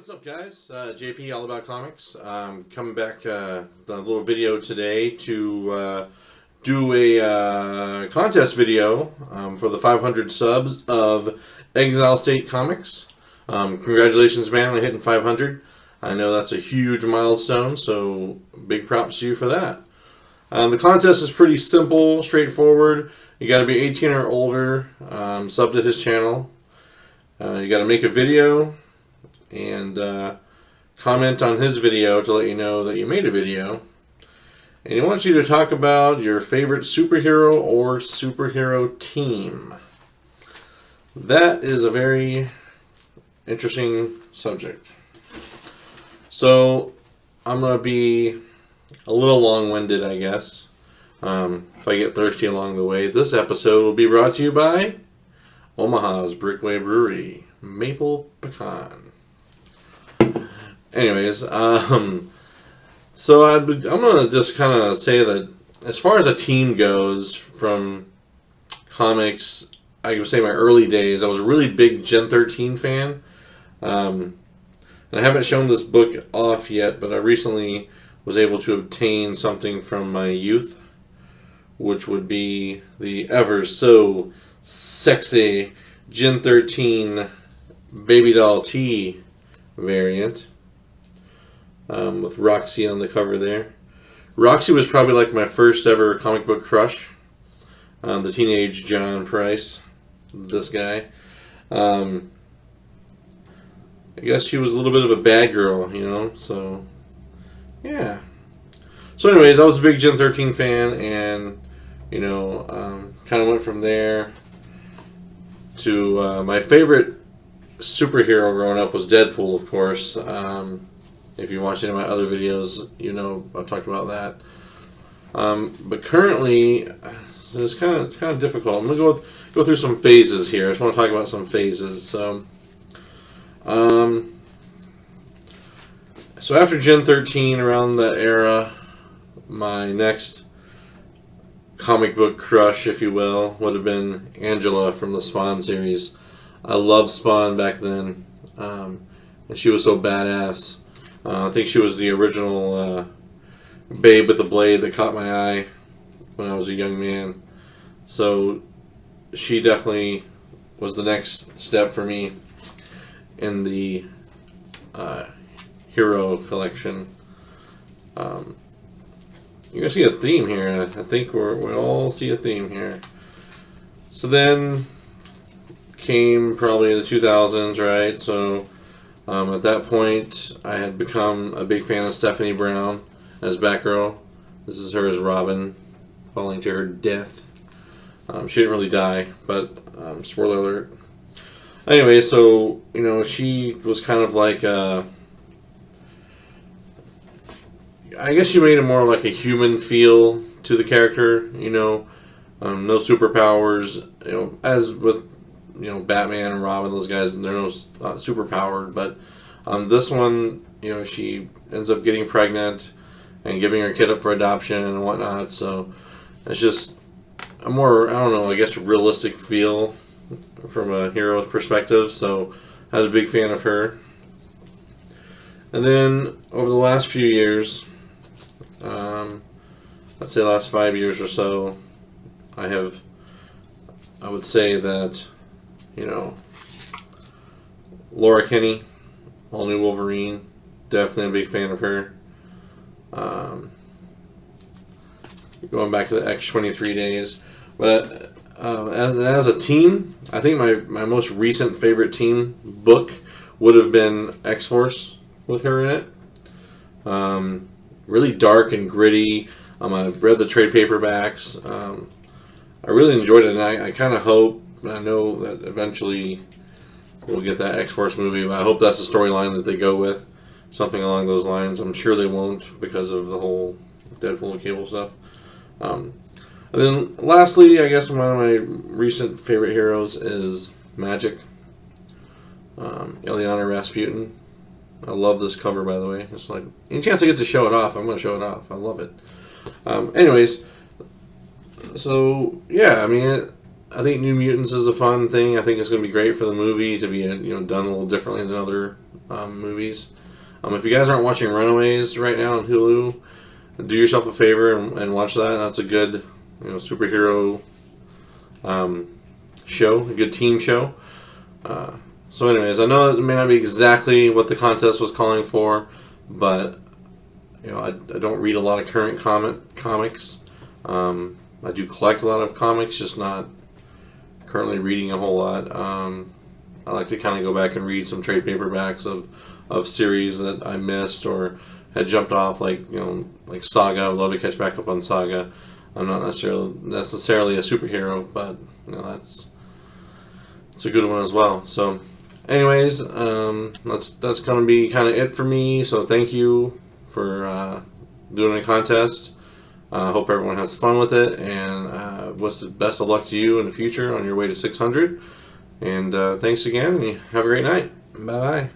What's up, guys? JP, all about comics. Coming back, a little video today to do a contest video for the 500 subs of Exilestate Comics. Congratulations, man, on hitting 500. I know that's a huge milestone, so big props to you for that. The contest is pretty simple, straightforward. You got to be 18 or older, sub to his channel. You got to make a video and comment on his video to let you know that you made a video. And he wants you to talk about your favorite superhero or superhero team. That is a very interesting subject. So I'm going to be a little long-winded, I guess. If I get thirsty along the way, this episode will be brought to you by Omaha's Brickway Brewery, Maple Pecan. Anyways, so I'm going to just kind of say that as far as a team goes from comics, I would say my early days, I was a really big Gen 13 fan. And I haven't shown this book off yet, but I recently was able to obtain something from my youth, which would be the ever so sexy Gen 13 Baby Doll T variant. With Roxy on the cover there. Roxy was probably like my first ever comic book crush. The teenage John Price. This guy. I guess she was a little bit of a bad girl, you know, so yeah. So anyways, I was a big Gen 13 fan, and you know, kind of went from there to my favorite superhero growing up was Deadpool, of course. If you watch any of my other videos, you know I've talked about that. But currently, it's kind of difficult. I'm gonna go through some phases here. I just want to talk about some phases. So after Gen 13, around that era, my next comic book crush, if you will, would have been Angela from the Spawn series. I loved Spawn back then, and she was so badass. I think she was the original babe with the blade that caught my eye when I was a young man. So she definitely was the next step for me in the hero collection. You're going to see a theme here. I think we all see a theme here. So then came probably the 2000s, right? So at that point, I had become a big fan of Stephanie Brown as Batgirl. This is her as Robin, falling to her death. She didn't really die, but spoiler alert. Anyway, so, you know, she was kind of like I guess she made it more like a human feel to the character, you know. No superpowers, you know, as with, you know, Batman and Robin, those guys, they're not super powered, but this one, you know, she ends up getting pregnant and giving her kid up for adoption and whatnot, so it's just a more, I don't know, I guess realistic feel from a hero's perspective, so I was a big fan of her. And then over the last few years, let's say the last 5 years or so, I would say that, you know, Laura Kinney, all new Wolverine, definitely a big fan of her. Going back to the X-23 days, but as a team, I think my most recent favorite team book would have been X-Force with her in it. Really dark and gritty. I read the trade paperbacks. I really enjoyed it, and I kind of hope, I know that eventually we'll get that X-Force movie, but I hope that's the storyline that they go with, something along those lines. I'm sure they won't because of the whole Deadpool and Cable stuff. And then lastly, I guess one of my recent favorite heroes is Magic. Ilyana Rasputin. I love this cover, by the way. It's like, any chance I get to show it off, I'm going to show it off. I love it. Anyways, so yeah, I mean, I think New Mutants is a fun thing. I think it's going to be great for the movie to be done a little differently than other movies. If you guys aren't watching Runaways right now on Hulu, do yourself a favor and watch that. That's a good superhero show, a good team show. So anyways, I know that it may not be exactly what the contest was calling for, but I don't read a lot of current comics. I do collect a lot of comics, just not currently reading a whole lot. I like to kind of go back and read some trade paperbacks of series that I missed or had jumped off, like Saga. I'd love to catch back up on Saga. I'm not necessarily a superhero, but it's a good one as well. So anyways, that's going to be kind of it for me. So thank you for doing a contest. I hope everyone has fun with it, and best of luck to you in the future on your way to 600. And thanks again, and have a great night. Bye-bye.